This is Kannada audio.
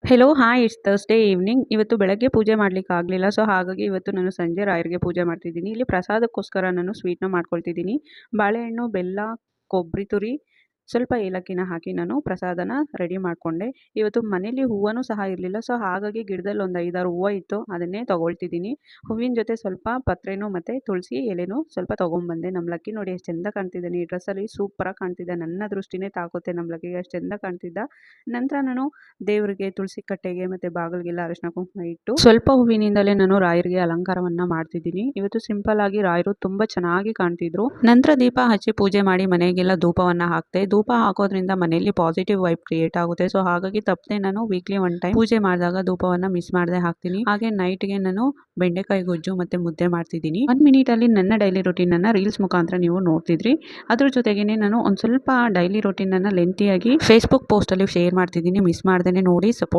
Hello hi it's Thursday evening. ಇವತ್ತು ಬೆಳಗ್ಗೆ ಪೂಜೆ ಮಾಡಲಿಕ್ಕೆ ಆಗಲಿಲ್ಲ. ಸೊ ಹಾಗಾಗಿ ಇವತ್ತು ನಾನು ಸಂಜೆ ರಾಯರಿಗೆ ಪೂಜೆ ಮಾಡ್ತಿದ್ದೀನಿ. ಇಲ್ಲಿ ಪ್ರಸಾದಕ್ಕೋಸ್ಕರ ನಾನು ಸ್ವೀಟ್ನ ಮಾಡ್ಕೊಳ್ತಿದ್ದೀನಿ. ಬಾಳೆಹಣ್ಣು, ಬೆಲ್ಲ, ಕೊಬ್ಬರಿ ತುರಿ, ಸ್ವಲ್ಪ ಏಲಕ್ಕಿನ ಹಾಕಿ ನಾನು ಪ್ರಸಾದನ ರೆಡಿ ಮಾಡಿಕೊಂಡೆ. ಇವತ್ತು ಮನೇಲಿ ಹೂವನೂ ಸಹ ಇರಲಿಲ್ಲ. ಸೊ ಹಾಗಾಗಿ ಗಿಡದಲ್ಲಿ ಒಂದು 5-6 ಹೂವು ಇತ್ತು, ಅದನ್ನೇ ತೊಗೊಳ್ತಿದ್ದೀನಿ. ಹೂವಿನ ಜೊತೆ ಸ್ವಲ್ಪ ಪತ್ರೆನೂ ಮತ್ತು ತುಳಸಿ ಎಲೆನೂ ಸ್ವಲ್ಪ ತೊಗೊಂಬಂದೆ. ನಮ್ಮ ಲಕ್ಕಿ ನೋಡಿ ಎಷ್ಟು ಚೆಂದ ಕಾಣ್ತಿದ್ದಾನೆ ಈ ಡ್ರೆಸ್ಸಲ್ಲಿ, ಸೂಪರಾಗಿ ಕಾಣ್ತಿದ್ದ. ನನ್ನ ದೃಷ್ಟಿನೇ ತಾಕುತ್ತೆ ನಮ್ಮ ಲಕ್ಕಿಗೆ, ಅಷ್ಟು ಚೆಂದ ಕಾಣ್ತಿದ್ದ. ನಂತರ ನಾನು ದೇವರಿಗೆ ತುಳಸಿ ಕಟ್ಟೆಗೆ ಮತ್ತು ಬಾಗಿಲಿಗೆಲ್ಲ ಅರಿಶಿನ ಕುಂಕುಮ ಇಟ್ಟು ಸ್ವಲ್ಪ ಹೂವಿನಿಂದಲೇ ನಾನು ರಾಯರಿಗೆ ಅಲಂಕಾರವನ್ನ ಮಾಡ್ತಿದ್ದೀನಿ. ಇವತ್ತು ಸಿಂಪಲ್ ಆಗಿ ರಾಯರು ತುಂಬಾ ಚೆನ್ನಾಗಿ ಕಾಣ್ತಿದ್ರು. ನಂತರ ದೀಪ ಹಚ್ಚಿ ಪೂಜೆ ಮಾಡಿ ಮನೆಗೆಲ್ಲ ಧೂಪವನ್ನ ಹಾಕ್ತೆ. ಧೂಪ ಹಾಕೋದ್ರಿಂದ ಮನೆಯಲ್ಲಿ ಪಾಸಿಟಿವ್ ವೈಬ್ ಕ್ರಿಯೇಟ್ ಆಗುತ್ತೆ. ಸೊ ಹಾಗಾಗಿ ತಪ್ಪದೆ ನಾನು ವೀಕ್ಲಿ 1 ಟೈಮ್ ಪೂಜೆ ಮಾಡಿದಾಗ ಧೂಪವನ್ನ ಮಿಸ್ ಮಾಡದೆ ಹಾಕ್ತೀನಿ. ಹಾಗೆ ನೈಟ್ಗೆ ನಾನು ಬೆಂಡೆಕಾಯಿ ಗೊಜ್ಜು ಮತ್ತೆ ಮುದ್ದೆ ಮಾಡ್ತಿದ್ದೀನಿ. 1 ಮಿನಿಟ್ ಅಲ್ಲಿ ನನ್ನ ಡೈಲಿ ರೊಟೀನ್ ಅನ್ನ ರೀಲ್ಸ್ ಮುಖಾಂತರ ನೀವು ನೋಡ್ತಿದ್ರಿ. ಅದ್ರ ಜೊತೆಗೇನೆ ನಾನು ಒಂದ್ ಸ್ವಲ್ಪ ಡೈಲಿ ರೊಟೀನ್ ಅನ್ನ ಲೆಂತಿಯಾಗಿ ಫೇಸ್ಬುಕ್ ಪೋಸ್ಟ್ ಅಲ್ಲಿ ಶೇರ್ ಮಾಡ್ತಿದ್ದೀನಿ. ಮಿಸ್ ಮಾಡ್ದೇನೆ ನೋಡಿ ಸಪೋರ್ಟ್